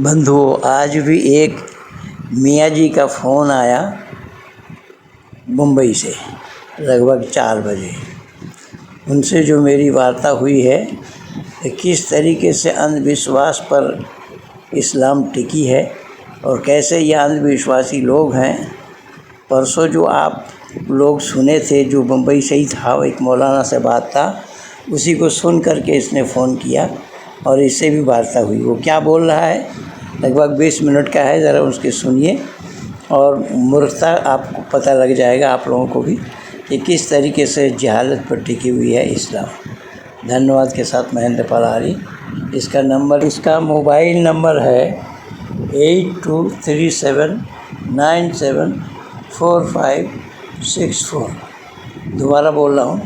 बंधुओं, आज भी एक मियाँ जी का फ़ोन आया मुंबई से लगभग 4 बजे। उनसे जो मेरी वार्ता हुई है कि किस तरीके से अंधविश्वास पर इस्लाम टिकी है और कैसे ये अंधविश्वासी लोग हैं। परसों जो आप लोग सुने थे, जो मुंबई से ही था, एक मौलाना से बात था, उसी को सुन कर के इसने फ़ोन किया और इससे भी वार्ता हुई। वो क्या बोल रहा है, लगभग 20 मिनट का है, ज़रा उसके सुनिए और मूर्खता आपको पता लग जाएगा, आप लोगों को भी, कि किस तरीके से जहालत पर टिकी हुई है इस्लाम। धन्यवाद के साथ महेंद्र पलारी। इसका मोबाइल नंबर है 8237974564। दोबारा बोल रहा हूँ,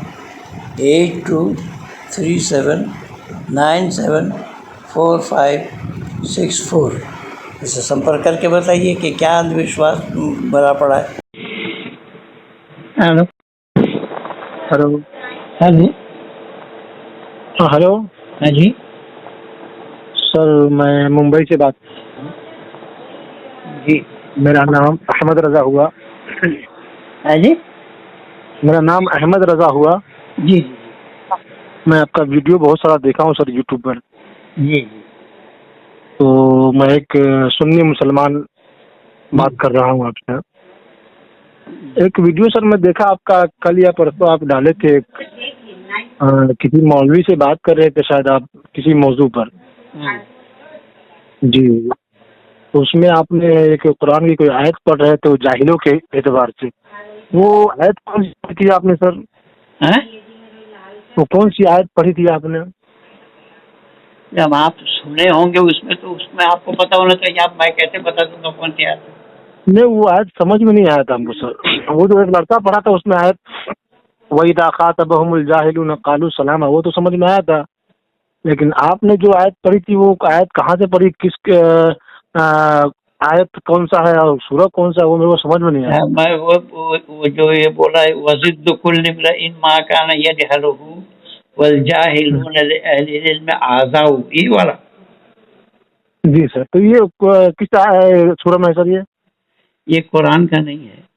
8237974564। इससे संपर्क करके बताइए कि क्या अंधविश्वास भरा पड़ा है। हेलो हेलो हेलो हाँ हेलो हाँ जी सर, मैं मुंबई से बात। जी मेरा नाम अहमद रज़ा हुआ। हाँ जी मेरा नाम अहमद रज़ा हुआ। जी मैं आपका वीडियो बहुत सारा देखा हूँ सर, यूट्यूब पर। जी तो मैं एक सुन्नी मुसलमान बात कर रहा हूँ आपसे। एक वीडियो सर मैं देखा आपका, कल या परसों आप डाले थे। किसी मौलवी से बात कर रहे थे शायद आप, किसी मौजू पर। जी, तो उसमें आपने एक कुरान की कोई आयत पढ़ रहे थे जाहिलों के एतबार से। वो आयत कौन सी पढ़ी थी आपने सर? हाँ? वो कौन सी आयत पढ़ी थी आपने? जब आप सुने होंगे उसमें, तो उसमें आपको पता होना चाहिए। आप मैं कैसे बता दूंगा कौन सी आयत? नहीं, वो आयत समझ में नहीं आया था हमको सर। वो जो एक लड़का पढ़ा था उसमें आयत, वइज़ा ख़ातबहुमुल जाहिलून क़ालू सलामा, वो तो समझ में आया था। लेकिन आपने जो आयत पढ़ी थी, वो आयत कहाँ से पढ़ी, आयत कौन सा है और सूरह कौन सा है, वो मेरे को समझ में नहीं आया। मैं वो जो ये बोला है, वज़िद कुल्ल इम्रिइन मा कान यजहलुहु वल जाहिलून लिअहलिल इल्म आज़ाऊ, ये वाला। जी सर, तो ये किस सूरह में है सर ये कुरान का नहीं है।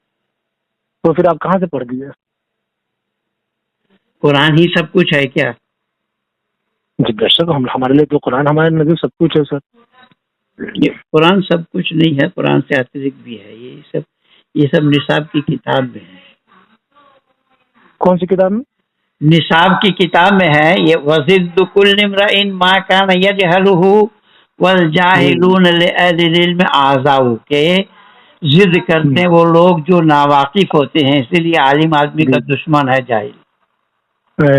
तो फिर आप कहाँ से पढ़ दिए? कुरान ही सब कुछ है क्या? जी बेशक, हमारे लिए तो कुरान, हमारे नज़दीक सब कुछ है सर। ये कुरान सब कुछ नहीं है, कुरान से अतिरिक्त भी है। ये सब निसाब की किताब में है। कौन सी किताब में? निसाब की किताब में है ये। वज़िद कुल्ल इम्रिइन मा कान यजहलुहु वल जाहिलून लिअहलिल इल्म आज़ाऊ, के जिद करते हैं वो लोग जो नावाकिफ होते हैं, इसीलिए आलिम आदमी का दुश्मन है जाहिल।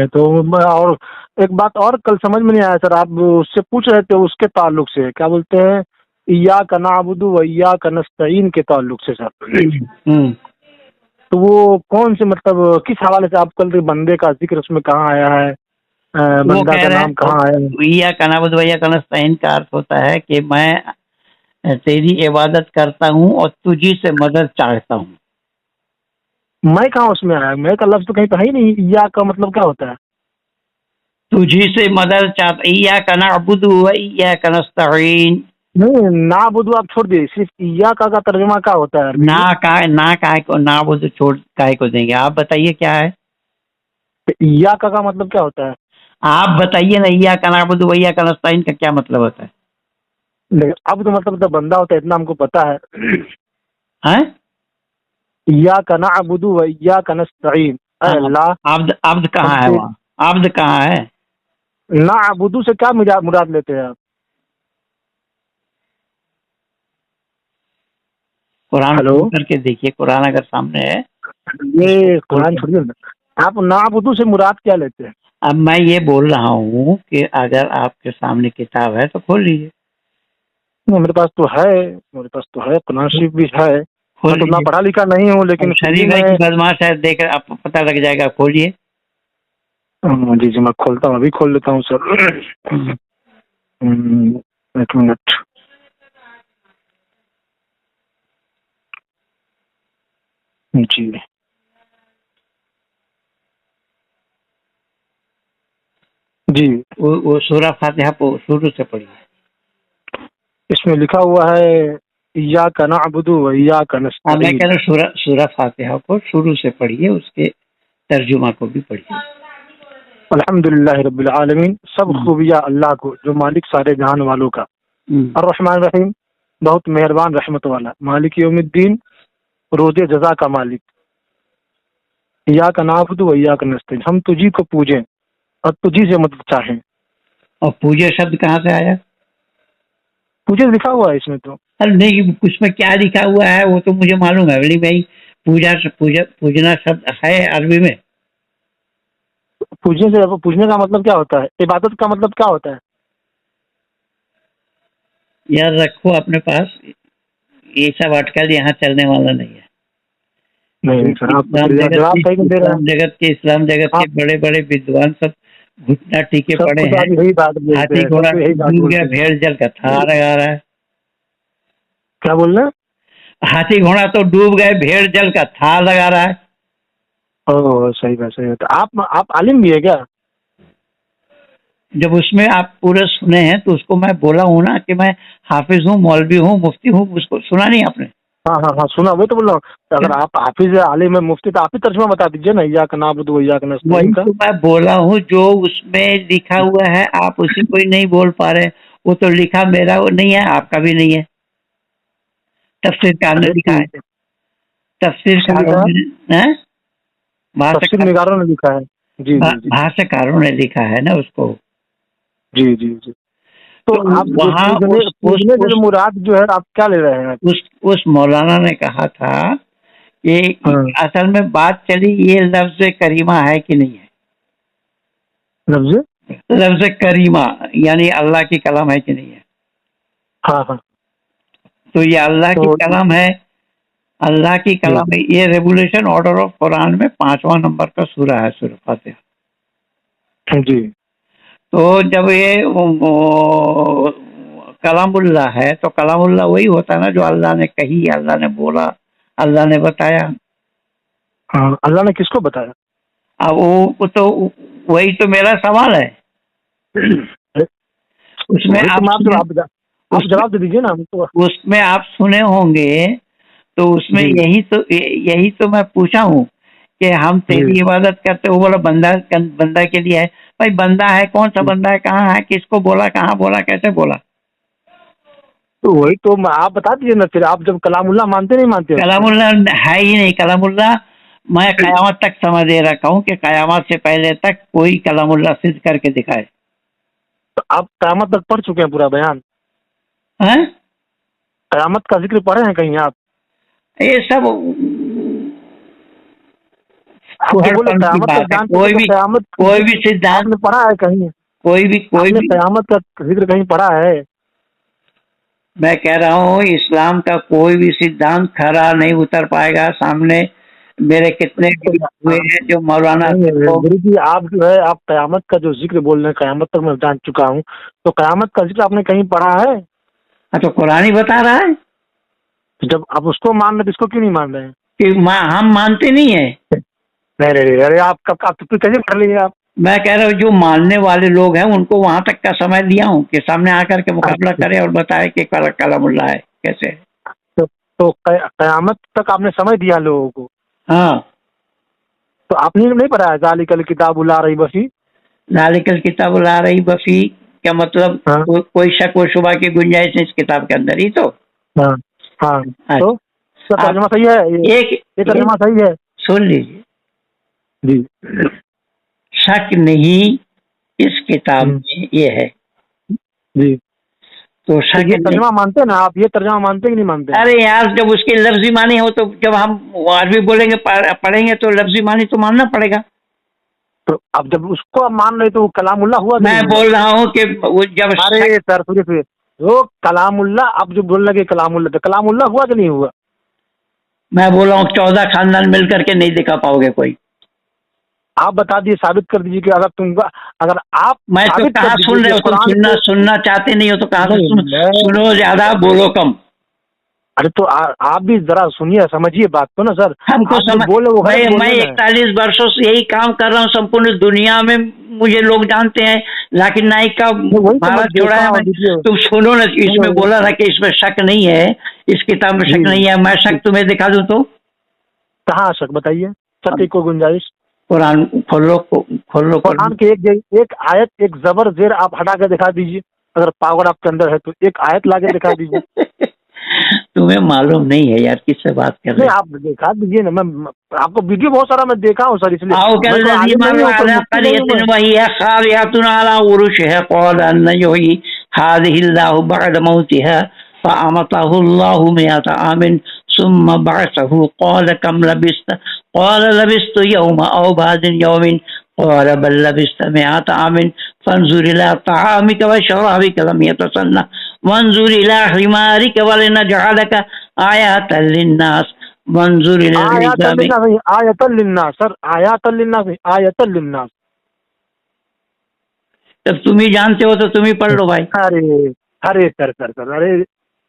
तो और एक बात और कल समझ में नहीं आया सर, आप उससे पूछ रहे थे उसके ताल्लुक से, क्या बोलते हैं, इय्याका नअबुदु व इय्याका नस्तईन के ताल्लुक से सर। तो वो कौन से, मतलब किस हवाले से आप कल बंदे का जिक्र उसमें कहाँ आया है? वो बंदा कह का रहे नाम कहाँ आया है? हैं इय्याका नअबुदु व इय्याका नस्तईन का अर्थ होता है कि मैं तेरी इबादत करता हूँ और तुझी से मदद चाहता हूँ। मैं कहाँ उसमें आया? मैं का लफ्ज तो कहीं पे है ही नहीं। इय्या का मतलब क्या होता है? तुझी से मदद चाहता, इय्याका नअबुदु व इय्याका नस्तईन। नहीं, नाबुदु आप छोड़ दिए, सिर्फ इय्या का तर्जुमा क्या होता है अरबी में? ना काय को ना बुद्ध छोड़ काय को देंगे। आप बताइए क्या है? तो इय्या का मतलब क्या होता है? आप बताइए ना, इय्याका नअबुदु व इय्याका नस्तईन का क्या मतलब होता है? लेकिन अब तो मतलब तो बंदा होता है, इतना हमको पता है। हैं? इय्याका नअबुदु व इय्याका नस्तईन, हाँ, अल्लाह अब्द हम कहाँ है? तेरी। वहाँ अब्द कहाँ है? नअबुदु से क्या मुराद लेते हैं आप? कुरान हेलो, खोल करके देखिए, कुरान अगर सामने है उसको ये खोल कुरान कर। छोड़िए ना, आप नाबुदु से मुराद क्या लेते हैं? अब मैं ये बोल रहा हूँ कि अगर आपके सामने किताब है तो खोल लीजिए। मेरे पास तो है, मेरे पास तो है, कुरान शरीफ भी है। खोल मैं तो उतना लीजिए। पढ़ा लिखा नहीं हूँ, अब लेकिन फिर भी शरीफ है मैं। कि बदमाश है, देख आपको पता लग जाएगा। खोलिए। जी जी, मैं खोलता हूँ, अभी खोल लेता हूँ सर। एक मिनट। जी जी। वो सूरह फातिहा को शुरू से पढ़िए। इसमें लिखा हुआ है इय्याका नअबुदु व इय्याका मैं नस्तईन। कह रहा हूँ सूरह फातिहा को शुरू से पढ़िए, उसके तर्जुमा को भी पढ़िए। अल्हम्दुलिल्लाह रब्बिल आलमीन, सब खूबियाँ अल्लाह को जो मालिक सारे जहान वालों का, अर्रहमान रहीम, बहुत मेहरबान रहमत वाला, मालिक यौमिद्दीन, रोजे जजा का मालिक। इय्याका नअबुदु व इय्याका नस्तईन, हम तुझी को पूजें और तुझी से मदद चाहें। और पूजे शब्द कहाँ से आया? पूजे लिखा हुआ है इसमें तो। अरे नहीं, उसमें क्या लिखा हुआ है वो तो मुझे मालूम है, बोली भाई पूजना शब्द है अरबी में। पूजने का मतलब क्या होता है? इबादत का मतलब क्या होता है? यार रखो अपने पास, ये सब अटकल यहाँ चलने वाला नहीं है। नहीं सर, आप इस्लाम जगत के बड़े बड़े विद्वान सब घुटना टीके पड़े हैं। यही बात बोलते हाथी हैं, घोड़ा सबको यही बात डूब बोलते गया, हैं। भेड़ जल का था लगा रहा है। क्या बोल रहे हैं? हाथी घोड़ा तो डूब गए, भेड़ जल का था लगा रहा है। ओह सही बात, सही बात। आप आलिम भी है क्या? जब उसमें आप पूरे सुने हैं तो उसको मैं बोला हूँ ना कि मैं हाफिज हूँ, मौलवी हूँ, मुफ्ती हूँ, उसको सुना नहीं आपने? हाँ हाँ हाँ, सुना, वही तो बोल रहा हूँ। अगर आप हाफिज है, आलिम है, मुफ्ती, तो आप ही तर्जुमा बता दीजिए ना, इय्याका नअबुदु व इय्याका नस्तईन वही का। तो मैं बोला हूँ, जो उसमें लिखा हुआ है आप उसी को ही नहीं बोल पा रहे। वो तो लिखा मेरा वो नहीं है, आपका भी नहीं है। तफसीरकार ने लिखा है, तफसीरकारों ने, हैं? तफसीर निगारों ने लिखा है। जी जी जी भाष्यकारों ने लिखा है ना उसको। जी जी जी। तो आप वहाँ पूजने से मुराद जो है, आप क्या ले रहे हैं? उस मौलाना ने कहा था कि असल में बात चली ये लफ्ज करीमा है कि नहीं है। लफ्ज करीमा यानी अल्लाह की कलाम है कि नहीं है। हाँ हाँ। तो ये अल्लाह की कलाम है, अल्लाह की कलाम है। ये रेगुलेशन ऑर्डर ऑफ कुरान में 5वां नंबर का सूरा है, सूरह फातिहा जी। तो जब ये कलामुल्लाह है तो कलामुल्लाह वही होता है ना जो अल्लाह ने कही, अल्लाह ने बोला, अल्लाह ने बताया। हाँ, अल्लाह ने किसको बताया? अब वो तो वही तो मेरा सवाल है। उसमें आप जवाब दे दीजिए ना हमको। उसमें आप सुने होंगे तो उसमें यही तो मैं पूछा हूँ कि हम तेरी इबादत करते। वो बोला बंदा के लिए है। भाई बंदा है, कौन सा बंदा है, कहाँ है, किसको बोला, कहाँ बोला, कैसे बोला? तो वही तो आप बता दीजिए ना फिर। आप जब कलामुल्लाह मानते नहीं मानते? कलामुल्लाह है ही नहीं। कलामुल्लाह मैं कयामत तक समझ दे रखा हूँ कि कयामत से पहले तक कोई कलामुल्लाह सिद्ध करके दिखाए। तो आप कयामत तक पढ़ चुके हैं पूरा बयान? हैं? कयामत का जिक्र पढ़े हैं कहीं आप? ये सब कोई भी सिद्धांत पढ़ा है कहीं? कोई भी कयामत का जिक्र कहीं पढ़ा है? मैं कह रहा हूँ इस्लाम का कोई भी सिद्धांत खरा नहीं उतर पाएगा सामने। मेरे कितने हुए हैं जो मौलाना गुरु जी, आप जो है आप कयामत का जो जिक्र बोल रहे हैं, कयामत तक मैं जान चुका हूँ, तो कयामत का जिक्र आपने कहीं पढ़ा है? हाँ तो कुरान ही बता रहा है। जब आप उसको मान रहे, इसको क्यों नहीं मान रहे हैं? कि हम मानते नहीं है। नहीं, अरे आप तो कैसे पढ़ लिए आप? मैं कह रहा हूँ जो मानने वाले लोग हैं उनको वहां तक का समय दिया हूँ कि सामने आकर के मुकाबला करे और बताए कि कलामुल्लाह है कैसे। तो कयामत तक आपने समय दिया लोगों को? हाँ। तो आपने नहीं पढ़ा है ज़ालिकल किताबु ला रैब फीह? ज़ालिकल किताबु ला रैब फीह क्या मतलब? हाँ। कोई शक व शुबा की गुंजाइश नहीं इस किताब के अंदर ही तो। हाँ हाँ। तो तर्जुमा सही है? ये तर्जुमा सही है? सुन लीजिए जी। शक नहीं इस किताब में ये है जी। तो शक ये तर्जुमा मानते हैं ना आप? ये तर्जुमा मानते कि नहीं मानते? अरे यार जब उसकी लफ्जी मानी हो तो जब हम अरबी बोलेंगे पढ़ेंगे तो लफ्जी मानी तो मानना पड़ेगा। तो अब जब उसको आप मान रहे तो कलामुल्लाह हुआ? मैं बोल रहा हूँ कि वो जब अरे सर सुनिए, वो कलामुल्लाह आप जो बोल लगे कलामुल्लाह, तो कलामुल्लाह हुआ कि नहीं हुआ? मैं बोल रहा हूँ 14 खानदान मिलकर के नहीं दिखा पाओगे कोई। आप बता दिए, साबित कर दीजिए कि अगर आप मैं तो कहाँ सुन रहे हो तुम? सुनना चाहते नहीं हो तो कहाँ सुनो, ज्यादा बोलो कम। अरे तो आप भी जरा सुनिए, समझिए बात तो ना सर। हमको समझ बोले वो मैं 41 वर्षों से यही काम कर रहा हूँ। संपूर्ण दुनिया में मुझे लोग जानते हैं, जाकिर नाइक का वही तो मैं भारत देखा छोड़ा है। हूँ मैं वीडियो। तुम सुनो ना, इसमें नहीं, बोला था कि इसमें शक नहीं है, इस किताब में शक जी नहीं है। मैं शक तुम्हें दिखा दूं तो? कहाँ शक बताइए, शक की कोई गुंजाइश? कुरान खोलो, खोलो कुरान के एक आयत, एक जबर जेर आप हटा के दिखा दीजिए, अगर पावर आपके अंदर है तो एक आयत ला के दिखा दीजिए। तुम्हें मालूम नहीं है यार किससे बात कर रहे नहीं हो। आप दिखा दीजिए ना, मैं आपको वीडियो बहुत सारा मैं देखा हूँ सर, इसलिए आओ मैं कोई आलिम नहीं हूँ, कोई मुफ्ती नहीं हूँ मैं। वही है खावियतुन अला उरुशिहा क़ाल अन्न युहयी हाज़िहिल्लाहु बअद मौतिहा फ़अमतहु अल्लाहु मिअता आमिन सुम्मा बअसहु क़ाल कम लबिस्त क़ाल लबिस्तु यौमा औ बअद यौमिन क़ाल बल लबिस्त मिअता आमिन फंजुर इला तआमिक व शराबिक लम यतसन्ना वंजुर इला हिमारिक वलिनजअलक आयतन लिन्नास वंजुर इला आयतल रिजामिक। लिन्नास नहीं, आयतल लिन्नास सर, आयतल लिन्नास नहीं, आयतल लिन्नास। जब तुम ही जानते हो तो तुम ही पढ़ लो भाई। अरे अरे सर अरे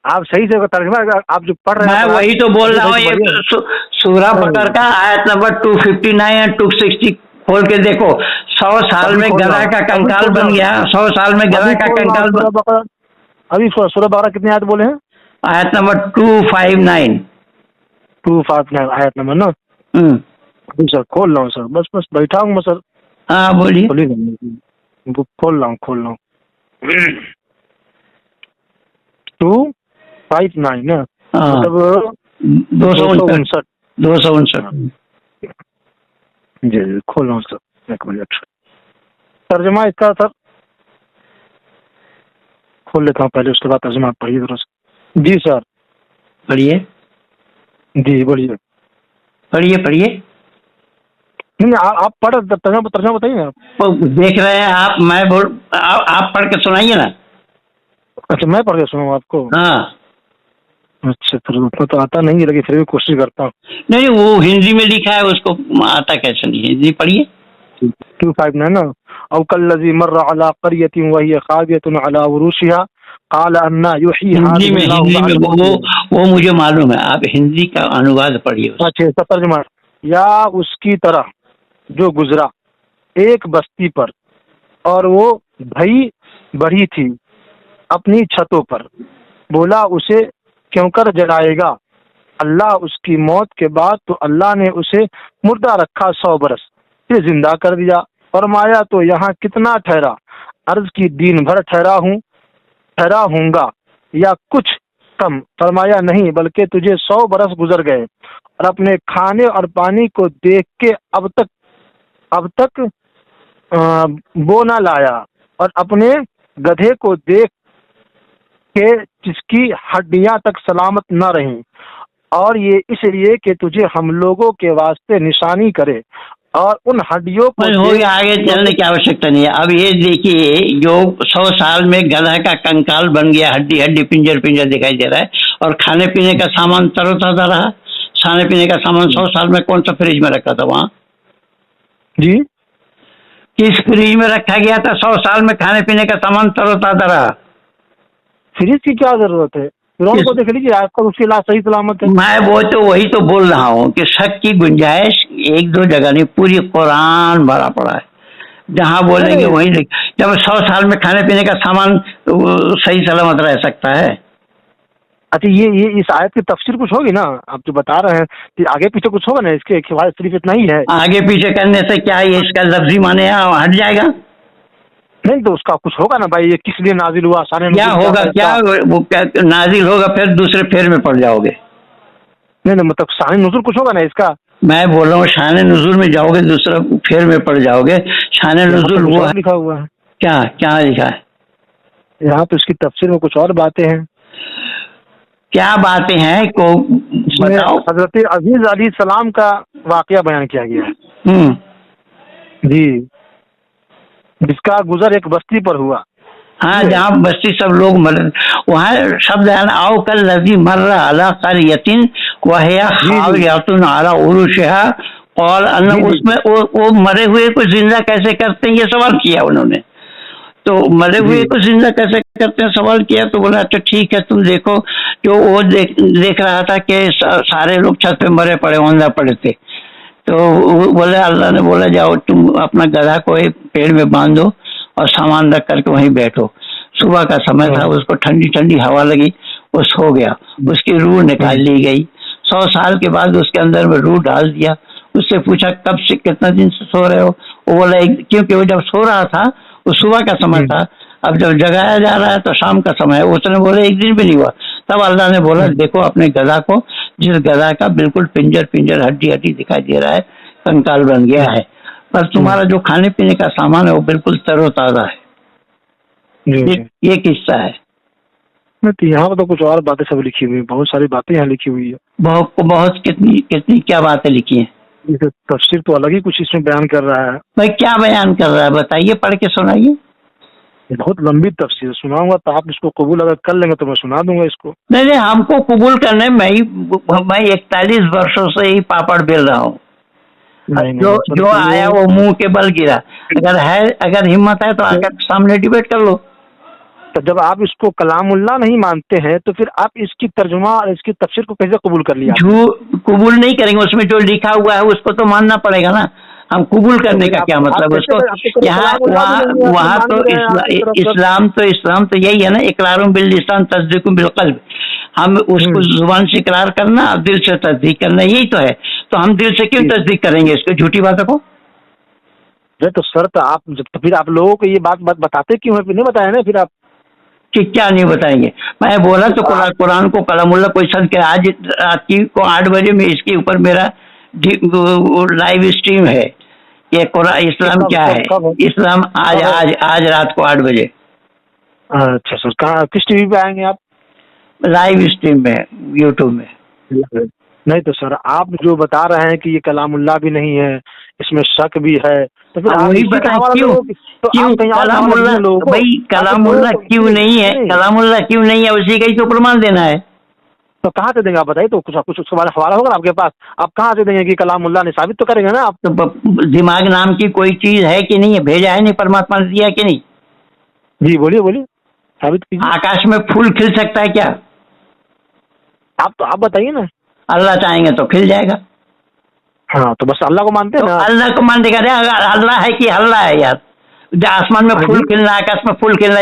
आप सही से तर्जमा, आप जो पढ़ रहे हैं मैं वही तो बोल रहा हूँ, सही ये बढ़िया है। सूरह बकर का आयत नंबर 259 और 260 खोल के देखो। 100 साल अभी में खोल रहा गधा हूँ, का अभी कंकाल खोल रहा बन हूँ, गया, 100 साल में गधा अभी का खोल रहा हूँ कंकाल सूरह बकरा। अभी सूरह बकरा कितने आयत बोले हैं? आयत नंबर 259। 259 आयत नंबर ना। अभी सर खोल रहा हूँ सर, बस बैठा हूँ मैं सर। हाँ बोलिए। खोलिए ना, बुक खोल रहा हूँ 259 ना, हाँ मतलब 259। 259। 259। जी खोल रहा हूँ सर, एक मिनट। तर्जमा इसका सर खोल लेता हूँ पहले, उसके बाद तर्जमा आप पढ़िए जरा सा। जी सर। पढ़िए जी बोलिए। पढ़िए पढ़िए। नहीं आप पढ़, तर्जमा बताइए आप। तो देख रहे हैं आप, मैं बोल आप पढ़ के सुनाइए ना। अच्छा मैं पढ़ के सुनाऊँ आपको? हाँ अच्छा फिर उसको तो आता नहीं है, लेकिन फिर भी कोशिश करता हूँ। नहीं, वो हिंदी में लिखा है, उसको आता कैसे नहीं है। हिंदी पढ़िए। 259 ना। औ कल्लज़ी मर्र अला क़र्यतिन वहिय ख़ावियतुन अला उरूशिहा क़ाल अन्ना युह्यी हिंदी में, हाज़िहिल्लाहु हिंदी में बअद मौतिहा। वो मुझे मालूम है, आप हिंदी का अनुवाद पढ़िए उसका। अच्छा इसका तर्जमा, या उसकी तरह जो गुजरा एक बस्ती पर और वो भई बढ़ी थी अपनी छतों पर, बोला उसे क्यों कर जलाएगा अल्लाह उसकी मौत के बाद, तो अल्लाह ने उसे मुर्दा रखा 100 बरस, फिर जिंदा कर दिया। फरमाया तो यहाँ कितना ठहरा? अर्ज की दिन भर ठहरा हूँगा या कुछ कम? फरमाया नहीं, बल्कि तुझे 100 बरस गुजर गए और अपने खाने और पानी को देख के अब तक वो ना लाया, और अपने गधे को देख के जिसकी हड्डियां तक सलामत न रहीं, और ये इसलिए कि तुझे हम लोगों के वास्ते निशानी करे, और उन हड्डियों को हो गया, आगे चलने की आवश्यकता नहीं है। अब ये देखिए, जो 100 साल में गधा का कंकाल बन गया, हड्डी हड्डी पिंजर पिंजर दिखाई दे रहा है, और खाने पीने का सामान तरोताजा रहा। खाने पीने का सामान 100 साल में कौन सा फ्रिज में रखा था वहाँ? जी किस फ्रिज में रखा गया था? 100 साल में खाने पीने का सामान तरोताजा रहा। फ्रिज की क्या जरूरत है? फिरौन को देख लीजिए, आज तक उसकी लाश सही सलामत है। मैं वही तो बोल रहा हूँ कि शक की गुंजाइश एक दो जगह नहीं, पूरी कुरान भरा पड़ा है। जहाँ बोलेंगे वहीं लिख। जब 100 साल में खाने पीने का सामान सही सलामत रह सकता है। अच्छा ये इस आयत की तफसीर कुछ होगी ना? आप जो बता रहे हैं कि आगे पीछे कुछ होगा ना, इसके खिवायत सिर्फ इतना ही है? आगे पीछे करने से क्या ये इसका लफ्जी माने हट जाएगा? नहीं तो उसका कुछ होगा ना भाई, ये किस लिए नाजिल हुआ, सारे क्या होगा? क्या वो क्या नाजिल होगा? फिर दूसरे फेर में पड़ जाओगे। नहीं मतलब शान नुज़ूल कुछ होगा ना इसका? मैं बोल रहा हूँ शान नुज़ूल में जाओगे, दूसरा फेर में पड़ जाओगे। शान नुज़ूल वो लिखा हुआ है। क्या क्या लिखा है यहाँ तो इसकी तफसीर में कुछ और बातें हैं। क्या बातें हैं को बताओ। हजरत अजीज अलैहिस्सलाम का वाकया बयान किया गया है जी, जिसका गुजर एक बस्ती पर हुआ। हाँ, जहाँ बस्ती सब लोग मर, वहाँ शब्द है ना, आओ कल लजी मर्रा अला क़र्यतिन वहिय ख़ावियतुन अला उरूशिहा और उसमें वो मरे हुए को जिंदा कैसे करते हैं, ये सवाल किया उन्होंने। तो मरे हुए को जिंदा कैसे करते हैं सवाल किया, तो बोला अच्छा ठीक है, तुम देखो। जो वो देख रहा था कि सारे लोग छत पे मरे पड़े, औंधा पड़े थे, तो वो बोले, अल्लाह ने बोला जाओ तुम अपना गधा को एक पेड़ में बांध दो और सामान रख करके वहीं बैठो। सुबह का समय था, उसको ठंडी ठंडी हवा लगी, वो सो गया। उसकी रूह निकाल ली गई। 100 साल के बाद उसके अंदर में रूह डाल दिया। उससे पूछा कब से, कितना दिन से सो रहे हो? वो बोला क्योंकि वो जब सो रहा था वो सुबह का समय था, अब जब जगाया जा रहा है तो शाम का समय है। उसने बोला एक दिन भी नहीं हुआ। तब अल्लाह ने बोला देखो अपने गधा को, जिस गधा का बिल्कुल पिंजर पिंजर हड्डी हड्डी दिखाई दे रहा है, कंकाल बन गया है, पर तुम्हारा जो खाने पीने का सामान है वो बिल्कुल तरोताजा है। ये किस्सा है। नहीं तो यहाँ पर तो कुछ और बातें सब लिखी हुई है, बहुत सारी बातें यहाँ लिखी हुई है। बहुत कितनी कितनी क्या बातें लिखी हैं? तफसीर तो अलग ही कुछ इसमें बयान कर रहा है। भाई क्या बयान कर रहा है बताइए, पढ़ के सुनाइए। बहुत लंबी तफसीर सुनाऊंगा तो आप इसको कबूल अगर कर लेंगे तो मैं सुना दूंगा इसको। नहीं, हमको कबूल करने मैं 41 वर्षों से ही पापड़ बेल रहा हूँ। जो आया वो मुंह के बल गिरा। अगर हिम्मत है तो आकर सामने डिबेट कर लो। तो जब आप इसको कलामुल्लाह नहीं मानते हैं तो फिर आप इसकी तर्जुमा और इसकी तफसीर को कैसे कबूल कर लिया? कबूल नहीं करेंगे, उसमें जो लिखा हुआ है उसको तो मानना पड़ेगा ना। हम कबूल करने का क्या मतलब? उसको यहाँ वहाँ तो इस्लाम तो यही है ना, इकरारुम बिल लिसान तस्दीकुम बिल क़ल्ब। हम उसको जुबान से इकरार करना और दिल से तस्दीक करना, यही तो है। तो हम दिल से क्यों तस्दीक करेंगे इसको, झूठी बातों को? तो सर तो आप फिर आप लोगों को ये बात बताते क्यों है? फिर नहीं बताया ना फिर आप कि क्या नहीं बताएंगे? मैं बोला तो कुरान को कलामुल्लाह क्वेश्चन के आज रात को 8 बजे में इसके ऊपर मेरा लाइव स्ट्रीम है। ये इस्लाम क्या है, इस्लाम आज रात को 8 बजे। अच्छा सर, कहाँ किस टीवी पे आएंगे आप? लाइव स्ट्रीम में, यूट्यूब में। नहीं तो सर आप जो बता रहे हैं कि ये कलामुल्लाह भी नहीं है, इसमें शक भी है, तो फिर वही बता क्यों कलामुल्लाह? भाई कलामुल्लाह क्यों नहीं है? कलामुल्लाह क्यों नहीं है? उसी का ही तो प्रमाण देना है। तो कहाँ से देंगे आप बताइए? तो कुछ हवाला होगा आपके पास, आप कहाँ से देंगे कि कलामुल्लाह ने? साबित तो करेंगे ना आप। तो दिमाग नाम की कोई चीज है कि नहीं है? भेजा है नहीं परमात्मा ने, दिया कि नहीं? जी बोलिए साबित कीजिए। आकाश में फूल खिल सकता है क्या? आप बताइए ना। अल्लाह चाहेंगे तो खिल जाएगा। हाँ तो बस अल्लाह को मानते हैं ना? अल्लाह को मान देगा। अल्लाह है कि हल्ला है यार? आसमान में फूल खिलना, आकाश में फूल खिलना,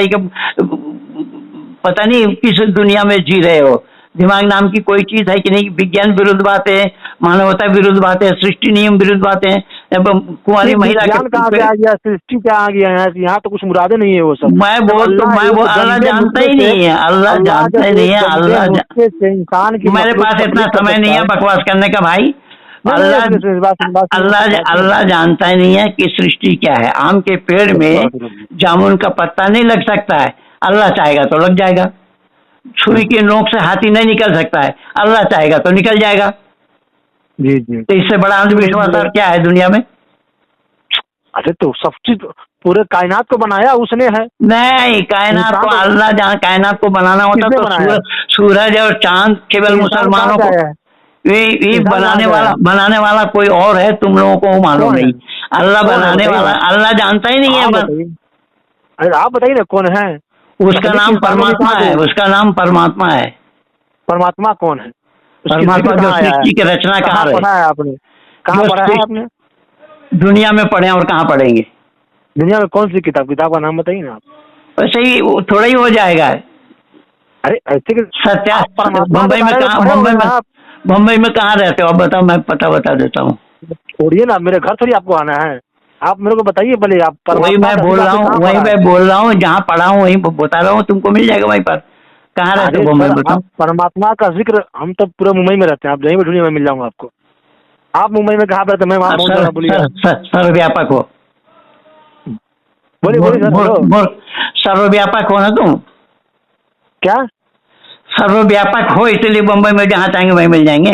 पता नहीं किस दुनिया में जी रहे हो। दिमाग नाम की कोई चीज है कि नहीं? विज्ञान विरुद्ध बात है, मानवता विरुद्ध बात है, सृष्टि नियम विरुद्ध बात है। कुंवारी महिला कहाँ से आ गया? सृष्टि क्या आ गया? यहाँ तो कुछ मुरादे नहीं है वो सब। मैं अल्लाह जानता ही नहीं है। अल्लाह जानता ही नहीं है। इंसान की, मेरे पास इतना समय नहीं है बकवास करने का भाई। अल्लाह जानता ही नहीं है कि सृष्टि क्या है। आम के पेड़ में जामुन का पत्ता नहीं लग सकता है, अल्लाह चाहेगा तो लग जाएगा। छुरी के नोक से हाथी नहीं निकल सकता है, अल्लाह चाहेगा तो निकल जाएगा। जी तो इससे बड़ा अंधविश्वास और क्या है दुनिया में? अरे तो सब चीज पूरे कायनात को बनाया उसने है। नहीं, कायनात को अल्लाह कायनात को बनाना होता तो सूरज और चांद केवल मुसलमानों को, ये बनाने वाला कोई और है, तुम लोगों को मालूम नहीं। अल्लाह बनाने वाला, अल्लाह जानता ही नहीं है। अरे आप बताइए ना कौन है? उसका नाम परमात्मा है। उसका नाम परमात्मा है। परमात्मा कौन है? परमात्मा जो सृष्टि के रचनाकार है। आपने कहाँ पढ़ा है? आपने दुनिया में पढ़े और कहाँ पढ़ेंगे? दुनिया में कौन सी किताब का नाम बताइए ना आप। वैसे ही थोड़ा ही हो जाएगा। अरे ऐसे सत्या बम्बई में कहाँ रहते हो आप बताओ, मैं पता बता देता हूँ। छोड़िए ना, मेरे घर थोड़ी आपको आना है। आप मेरे को बताइए पहले। आप वही मैं बोल रहा हूँ जहाँ पढ़ा हूँ वही बता रहा हूँ, तुमको मिल जाएगा वहीं पर। कहाँ रहते हो मुंबई बताओ? परमात्मा का जिक्र, हम तो पूरे मुंबई में रहते हैं, आप जहीं भी ढूंढिए मैं मिल जाऊंगा आपको। आप मुंबई में कहाँ पे रहते? मैं वहाँ बोलिए। सर्वव्यापक हो, बोलिए सर्वव्यापक हो ना तुम? क्या सर्वव्यापक हो, इसलिए मुंबई में जहाँ चाहेंगे वहीं मिल जाएंगे।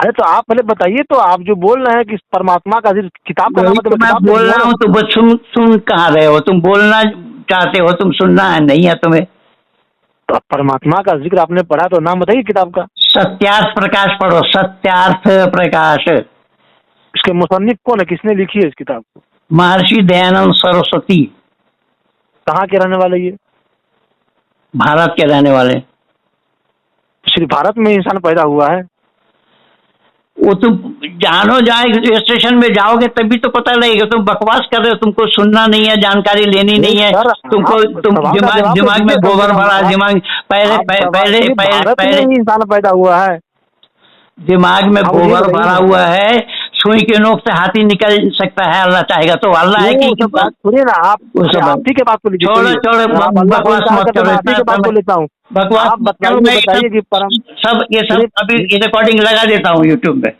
अरे तो आप पहले बताइए। तो आप जो बोल रहे हैं कि परमात्मा का किताब का नाम है, तो मैं बोल रहा हूँ तो बस सुन कहाँ रहे हो? तुम बोलना चाहते हो, तुम सुनना है नहीं है तुम्हें? तो परमात्मा का जिक्र आपने पढ़ा तो नाम बताइए किताब का। सत्यार्थ प्रकाश पढ़ो, सत्यार्थ प्रकाश। इसके मुसन्निफ कौन है? किसने लिखी है इस किताब को? महर्षि दयानंद सरस्वती। कहाँ के रहने वाले? ये भारत के रहने वाले। सिर्फ भारत में इंसान पैदा हुआ है? वो तुम जानो जाए स्टेशन में जाओगे तभी तो पता लगेगा। तुम बकवास कर रहे हो, तुमको सुनना नहीं है, जानकारी लेनी नहीं है, सर, तुमको तुम सवाल का जवाब दिमाग तो में दीजिए, गोबर भरा, आप- दिमाग पहले आप सवाल पहले कीजिए, पहले भारत में पहले ही इंसान पैदा हुआ है। दिमाग में आप गोबर ये भरा बताइए। हुआ है। सुई के नोक से हाथी निकल सकता है, अल्लाह चाहेगा तो। अल्लाह है वो कि सब बात सुनिए ना आप, वो सब आप ही के बात को लीजिए। छोड़ो छोड़िए। छोड़ो, अगर आप अल्लाह को बकवास इंकार मत करते हैं, करो, मैं आप ही इतना के बात को समय लेता हूँ। बकवास आप मत करो। मैं बताइए कि परम सब ये सब सुनिए, अभी रिकॉर्डिंग लगा देता हूँ यूट्यूब पे।